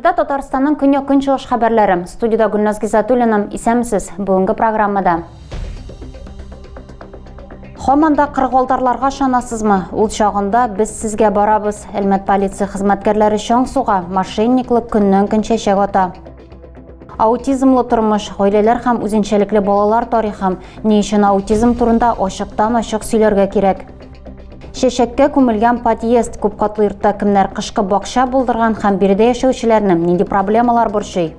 Эфирда Татарстанның күн чыгыш хәбәрләре. Студияда Гүлназ Гизатуллина, исәмсез бүгенге программада. Хоманда кыргылдарларга шанасызмы? Ул чагында без сезгә барабыз. Әлмәт полиция хезмәткәрләре Шаңсуга мошенниклык көннән-көн чәчәк ата. Аутизмлы тормыш, гаиләләр һәм үзенчәлекле балалар тарихы. Ни өчен аутизм турында ачыктан-ачык сөйләргә кирәк? Чәчәккә күмелгән подъезд күп катлы йортта кемнәр кышкы бакча булдырган һәм биредә яшәүчеләрне нинди проблемалар борчый?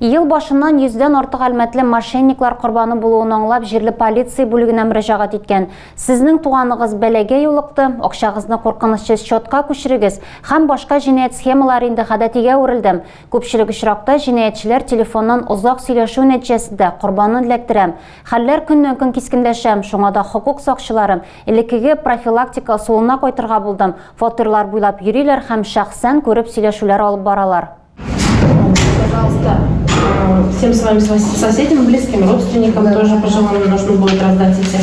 Ел башыннан 100дән артык әлмәтле мошенниклар корбаны булуын аңлап, җирле полиция бүлегенә мөрәҗәгать иткән. Сезнең туганыгыз бәләгә юлыкты, акчагызны куркынычсыз счетка күчерегез һәм башка җинаять схемалары инде гадәтигә үрелде. Күпчелек очракта җинаятьчеләр телефоннан озак сөйләшү нәтиҗәсендә корбанны эләктерә. Хәлләр көннән-көн кискенләшә, шуңа да хокук сакчылары элеккеге профилактика усулына кайтырга булды. Фатирлар буйлап йөриләр һәм шәхсән күреп сөйләшүләр алып баралар. Пожалуйста, всем своим соседям, близким, родственникам тоже по желанию нужно будет раздать эти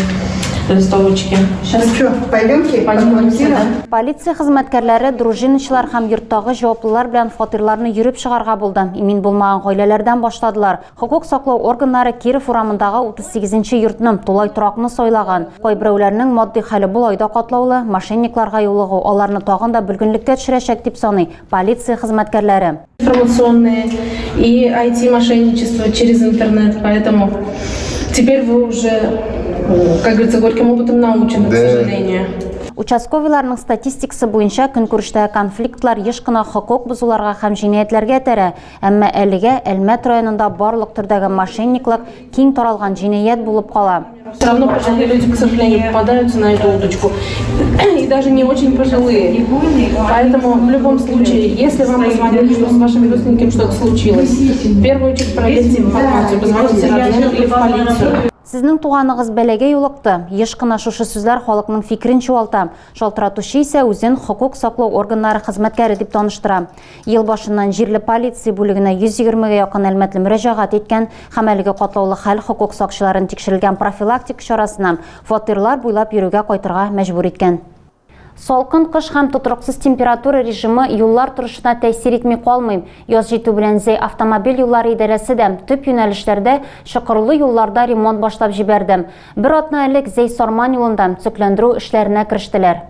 листовочки. Сейчас что, пойдемте? Полиция хезмәткәрләре, дружиночылар һәм йорттагы җаваплылар белән фатирларны йөреп чыгарга булды. Имин булмаган гаиләләрдән башладылар. Хокук саклау органнары Киров урамындагы 38нче йортны тулай торакны сайлаган. Кайберәүләрнең мадди хәле булай да катлаулы, мошенникларга юлыгу аларны тагын да бөлгенлеккә төшерәчәк дип саный полиция хезмәткәрләре. Информационные и IT-мошенничество через интернет, поэтому теперь вы уже, как говорится, горьким опытом научены, к сожалению. Участковыйларның статистикасы буенча көнкүрештәге конфликтлар еш кына хокук бузуларга һәм җинаятләргә тәрә, әмма әлегә Әлмәт районында барлык төрдәге мошенниклык киң таралган җинаять булып кала. Все равно пожилые люди, к сожалению, попадаются на эту удочку. И даже не очень пожилые. Поэтому в любом случае, если вам позвонили, что с вашими родственниками что-то случилось, в первую очередь проверьте информацию, позвоните родным или в полицию. Сезнең туганыгыз бәләгә юлыкты. Еш кына шушы сүзләр халыкның фикрен чуалта. Шалтыратучы исә үзен хокук саклау органнары хезмәткәре дип таныштыра. Ел башыннан җирле полиция бүлегенә 120гә якын әлмәтле мөрәҗәгать иткән һәм әлеге катлаулы хәл хокук сакчыларын тикшерелгән профилактик чарасына фатирлар буйлап йөрүгә кайтырга мәҗбүр иткән. Салкын кыш һәм тотрыксыз температура режимы юллар торышына тәэсир итми калмый. Яз җитү белән Зәй автомобиль юллары идарәсе дә төп юнәлешләрдә чокырлы юлларда ремонт башлап җибәрде. Бер атна элек Зәй Сарман юлында төзекләндерү эшләренә керештеләр.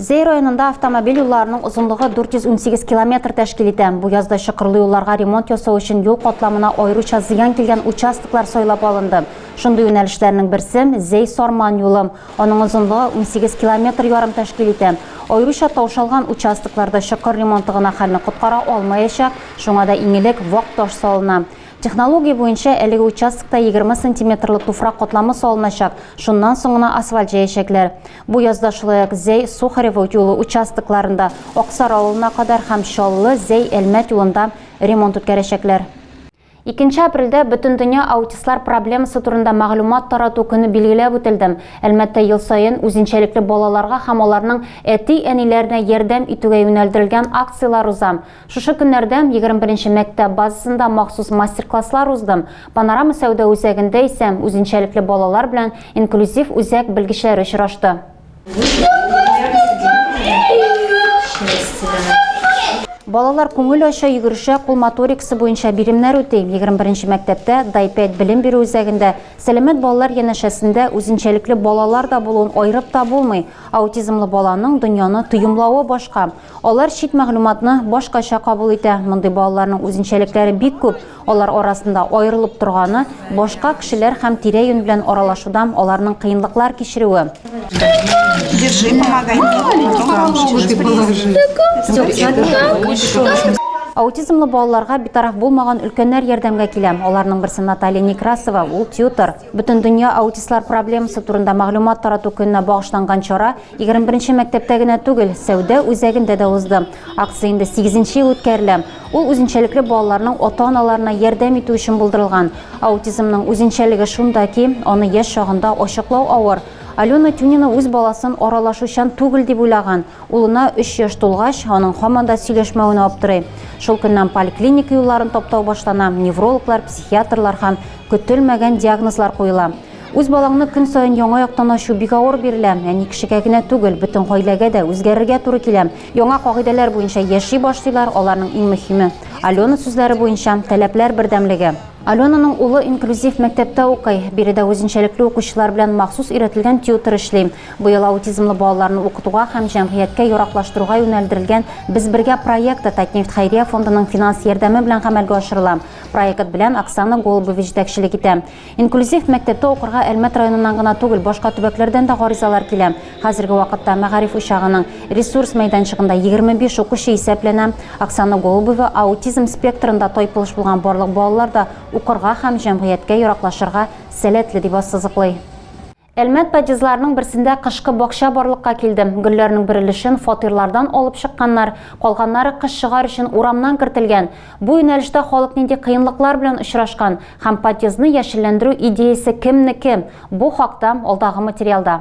Зәй районында автомобиль юлларының озынлыгы 418 километр тәшкил итә. Бу язда чокырлы юлларга ремонт ясау өчен юл катламына аеруча зыян килгән участоклар сайлап алынды. Шундый юнәлешләрнең берсе Зәй Сарман юлы. Аның озынлыгы 18 километр ярым тәшкил итә. Аеруча таушалган участокларда чокыр ремонты гына хәлне коткара алмаячак, шуңа да иңелек вак таш салына. Технология буенча әлеге участокта 20 сантиметрлы туфрак катламы салыначак, шуннан соң гына асфальт җәячәкләр. Бу язда шулай ук Зәй Сухарево юлы участокларында Аксар авылына кадәр һәм Чаллы Зәй Әлмәт юлында ремонт үткәрәчәкләр. 2 апрельдә бөтен дөнья аутистлар проблемасы турында мәгълүмат тарату көне билгеләп үтелде. Әлмәттә ел саен үзенчәлекле балаларга һәм аларның әти-әниләренә ярдәм итүгә юнәлдерелгән акциялар уза. Шушы көннәрдә 21нче мәктәп базасында махсус мастер-класслар узды. Панорама сәүдә үзәгендә исә үзенчәлекле балалар белән инклюзив үзәк белгечләре очрашты. Балалар күңел ача йөгерешә, кул моторикасы буенча биремнәр үти. 21нче мәктәптә Дай-5 белем бирү үзәгендә сәламәт балалар янәшәсендә үзенчәлекле балалар да булуын аерып та булмый. Аутизмлы баланың дөньяны тоемлавы башка. Алар чит мәгълүматны башкача кабул итә. Мондый балаларның үзенчәлекләре бик күп. Алар арасында аерылып торганы башка кешеләр һәм тирә-юнь белән аралашудан аларның кыенлыклар кичерүе. Держи, помогай. Аутизмлы балаларга битараф булмаган өлкәннәр ярдәмгә килә. Аларның берсе Наталья Некрасова, ул тьютор. Бөтен дөнья аутистлар проблемасы турында мәгълүмат тарату көненә багышланган чара 21нче мәктәптә генә түгел, сәүдә үзәгендә дә узды. Акция инде 8нче ел үткәрелә. Ул үзенчәлекле балаларның ата-аналарына ярдәм итү өчен булдырылган. Аутизмның үзенчәлеге шунда ки, аны яшь чагында ачыклау авыр. Алена Тюнина үз баласын аралашучан түгел дип уйлаган. Улына 3 яшь тулгач, аның һаман да сөйләшмәвенә аптырый. Шул көннән поликлиника юлларын таптау башлана, неврологлар, психиатрлар һәм көтелмәгән диагнозлар куела. Үз балаңны көн сайын яңа яктан ачу бик авыр бирелә. Әни кешегә генә түгел, бөтен гаиләгә дә үзгәрергә туры килә. Яңа кагыйдәләр буенча яши башлыйлар, аларның иң мөһиме. Алена сүзләре буенча таләпләр бердәмлеге. Аленаның улы инклюзив мәктәптә укый. Биредә үзенчәлекле укучылар белән махсус өйрәтелгән тьютер эшли. Быел аутизмлы балаларны укытуга һәм җәмгыятькә яраклаштыруга юнәлдерелгән «Без бергә» проекты Татнефть хәйрия фондының финанс ярдәме белән гамәлгә ашырыла. Проект белән Оксана Голубова җитәкчелек итә. Инклюзив мәктәптә укырга Әлмәт районыннан гына түгел, башка төбәкләрдән дә гаризалар килә. Хәзерге вакытта Мәгариф учагының ресурс мәйданчыгында 25 укучы исәпләнә. Оксана Голубова аутизм спектрында тайпылыш булган барлык балалар да укырга һәм җәмгыятькә яраклашырга сәләтле дип ассызыклый. Әлмәт подъездларының берсендә кышкы бакча барлыкка килде. Гөлләрнең бер өлешен фатирлардан алып чыкканнар, калганнары кыш чыгар өчен урамнан кертелгән. Бу юнәлештә халык нинди кыенлыклар белән очрашкан һәм подъездны яшелләндерү идеясе кемнеке? Бу хакта алдагы материалда.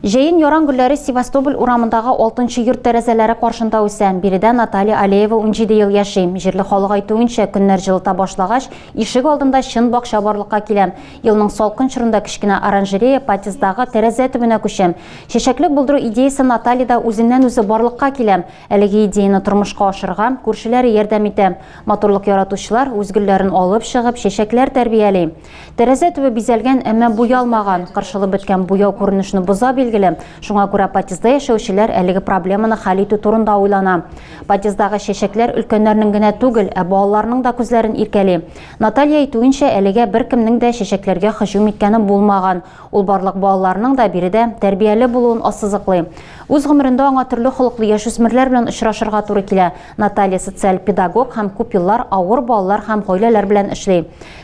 Җәен яран гөлләре Севастополь урамындагы 6-нчы йорт тәрәзәләре каршында үсә. Биредә Наталья Алеева 17 ел яши. Җирле халык әйтүенчә, көннәр җылыта башлагач, ишек алдында чын бакча барлыкка килә. Елның салкын чорында кичкенә оранжерея подъездагы тәрәзә төбенә күчә. Чәчәклек булдыру идеясе Натальяда үзеннән үзе барлыкка килә. Әлеге идеяны тормышка ашырга күршеләре ярдәм итә. Моторлык яратучылар үз гөлләрен алып чыгып, чәчәкләр тәрбияли. Тәрәзә төбе бизәлгән, әмма буялмаган. Каршылы беткән буяу күренешне боза Шуңа күрә подъездда яшәүчеләр әлеге проблеманы хәл итү турында уйлана. Подъездагы чәчәкләр өлкәннәрнең генә түгел, ә балаларның да күзләрен иркәли. Наталья әйтүенчә, әлегә беркемнең дә чәчәкләргә һөҗүм иткәне булмаган. Ул барлык балаларның да биредә тәрбияле булуын ассызыклый. Үз гомерендә аңа төрле холыклы яшүсмерләр белән очрашырга туры килә. Наталья социаль педагог һәм күп еллар авыр балалар һәм гаиләләр белән эшли.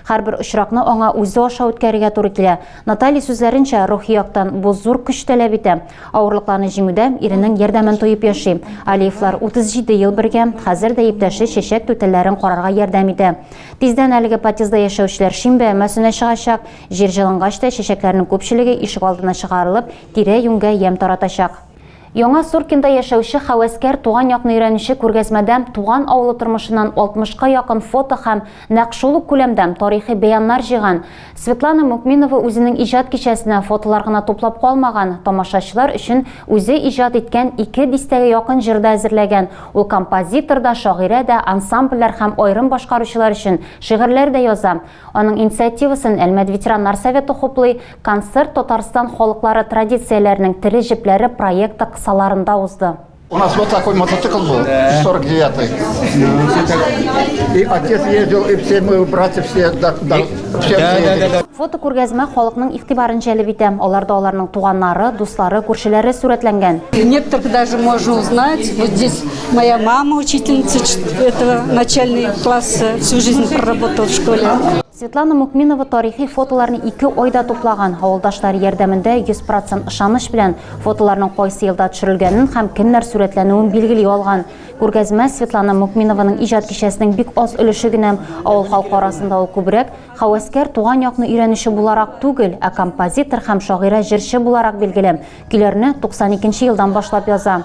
Һәрбер очракны аңа үзе аша үткәрергә туры килә. Наталья сүзләренчә, рухи яктан бу зур көч таләп итә. Авырлыкларны җиңүдә иренең ярдәмен тоеп яши. Алиевлар 37 ел бергә, хәзер дә иптәше чәчәк түтәлләрен карарга ярдәм итә. Тиздән әлеге подъездда яшәүчеләр шимбә мәсенә чыгачак. Җир җылынгач та чәчәкләрнең күпчелеге ишек алдына чыгарылып, тирә-юньгә ям таратачак. Яңа Суркинда яшәүче хәвәскәр туган якны өйрәнүче күргәзмәдә туган авылы тормышыннан 60-ка якын фото һәм нәкъ шул ук күләмдә тарихи бәяннар җыйган. Светлана Мукминова үзенең иҗат кичәсенә фотолар гына туплап калмаган, тамашачылар өчен үзе иҗат иткән 2 дистәгә якын җырда әзерләгән. Ул композитор да, шагыйрә дә, ансамбльләр һәм аерым башкаручылар өчен шигырьләр дә яза. Аның инициативасын Әлмәт ветераннар советы хуплый, концерт Татарстан халыклары традицияләренең тере җепләре проекты саларында узды. У нас вот такой мотоцикл был, 49-й. И отец ездил, и все мы, братья, все ездили. Фото күргәзмә халыкның игътибарын җәлеп итә. Аларда аларның туганнары, дуслары, күршеләре сурәтләнгән. Некоторых даже можно узнать. Вот здесь моя мама, учительница этого начального класса, всю жизнь проработала в школе. Светлана Мукминова тарихи фотоларны 2 айда туплаган. Авылдашлары ярдәмендә 100% ышаныч белән фотоларның кайсы елда төшерелгәнен һәм кемнәр сурәтләнүен билгели алган. Күргәзмә Светлана Мукминованың иҗат кичәсенең бик аз өлеше генә, авыл халкы арасында ул күбрәк хәвәскәр туган якны өйрәнүче буларак түгел, ә композитор һәм шагыйрә җырчы буларак билгеле. Көйләрне 92 елдан башлап яза.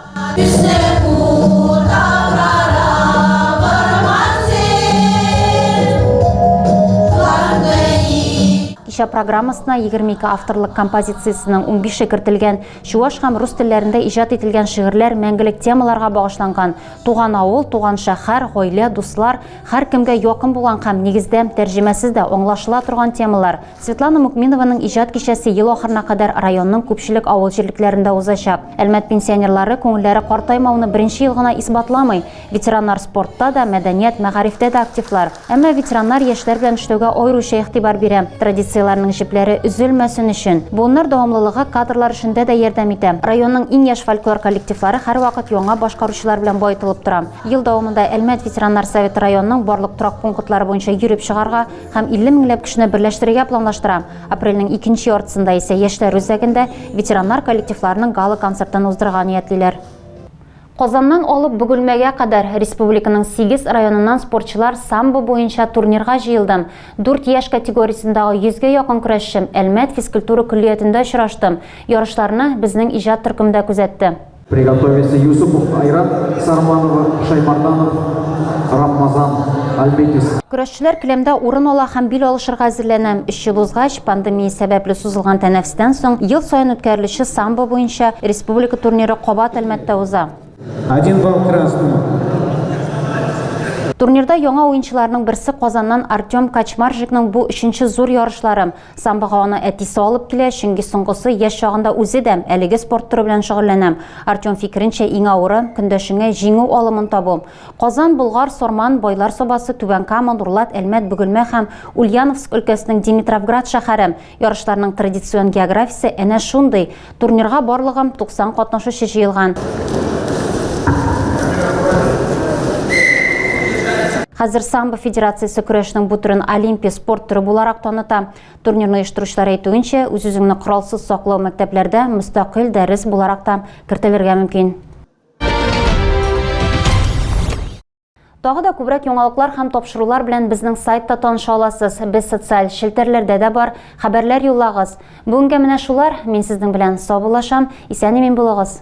Кичә программасына 22 авторлык композициясының 15-е кертелгән, чуаш һәм рус телләрендә иҗат ителгән шигырьләр мәңгелек темаларга багышланган. Туган авыл, туган шәһәр, гаилә, дуслар, һәр кемгә якын булган һәм нигездә тәрҗемәсез дә аңлашыла торган темалар. Светлана Мукминованың иҗат кичәсе ел ахырына кадәр районның күпчелек авыл җирлекләрендә узачак. Әлмәт пенсионерлары күңелләре картаймауны беренче ел гына исбатламый. Ветераннар спортта да, мәдәният, мәгарифтә дә активлар. Әмма ветераннар яшьләр белән эшләүгә аеруча игътибар бирә. Традицияларның җепләре үзелмәсен өчен. Буыннар дәвамлылыгы кадрлар эшендә дә ярдәм итә. Районның иң яшь фольклор коллективлары һәр вакыт яңа башкаручылар белән баетылып тора. Ел дәвамында Әлмәт ветераннар советы районның барлык торак пунктлары буенча йөреп чыгарга һәм 50 меңләп кешене берләштерергә планлаштыра. Апрельнең 2нче яртысында исә яшьләр үзәгендә ветераннар коллективларының гала концертын уздырырга ниятлиләр. Казаннан алып Бөгелмәгә кадәр республиканың 8 районыннан спортчылар самбо буенча турнирга җыелды. 4 яшь категориясендәге 100-гә якын көрәшче Әлмәт физкультура көллиятендә очрашты. Ярышларны безнең иҗат төркемдә күзәтте. Приготовиться Юсупов Айрат, Сарманова, Шаймарданов, Рамазан, Көрәшчеләр киләмдә урын ала һәм бил алышырга әзерләнә. 3 ел узгач, пандемия сәбәпле сузылган тәнәфестән соң ел саен үткәрелүче самбо буенча республика турниры кабат Әлмәттә уза. 1 балл красному. Турнирда яңа уенчыларның берсе Казаннан Артем Качмаржикның бу 3нче зур ярышлары. Самбога аны әтисе алып килә, чөнки соңгысы яшь чагында үзе дә әлеге спорт түры белән шөгыльләнә. Артем фикеренчә иң авыры көндәшеңә җиңү алымын табу. Казан, Болгар, Сорман, Байлар Собасы, Түбән Кама, Нурлат, Әлмәт, Бөгелмә һәм Ульяновск өлкәсенең Димитровград шәһәре. Ярышларның традицион географиясе әнә шундый. Турнирга барлыгы 90 катнашучы җыелган. Хәзер самбо федерациясе көрәшнең бу түрен олимпия спорт түрі буларак таныта. Турнирны оештыручылар әйтүенчә, үз-үзеңне коралсыз саклау мәктәпләрдә мөстәкыйль дәрес буларак та кертелергә мөмкин. Тагы да күбрәк яңалыклар һәм тапшырулар белән безнең сайтта таныша аласыз. Без социаль челтәрләрдә дә бар, хәбәрләр юллагыз. Бүгенгә менә шулар. Мин сезнең белән саубуллашам. Исән-имин булыгыз.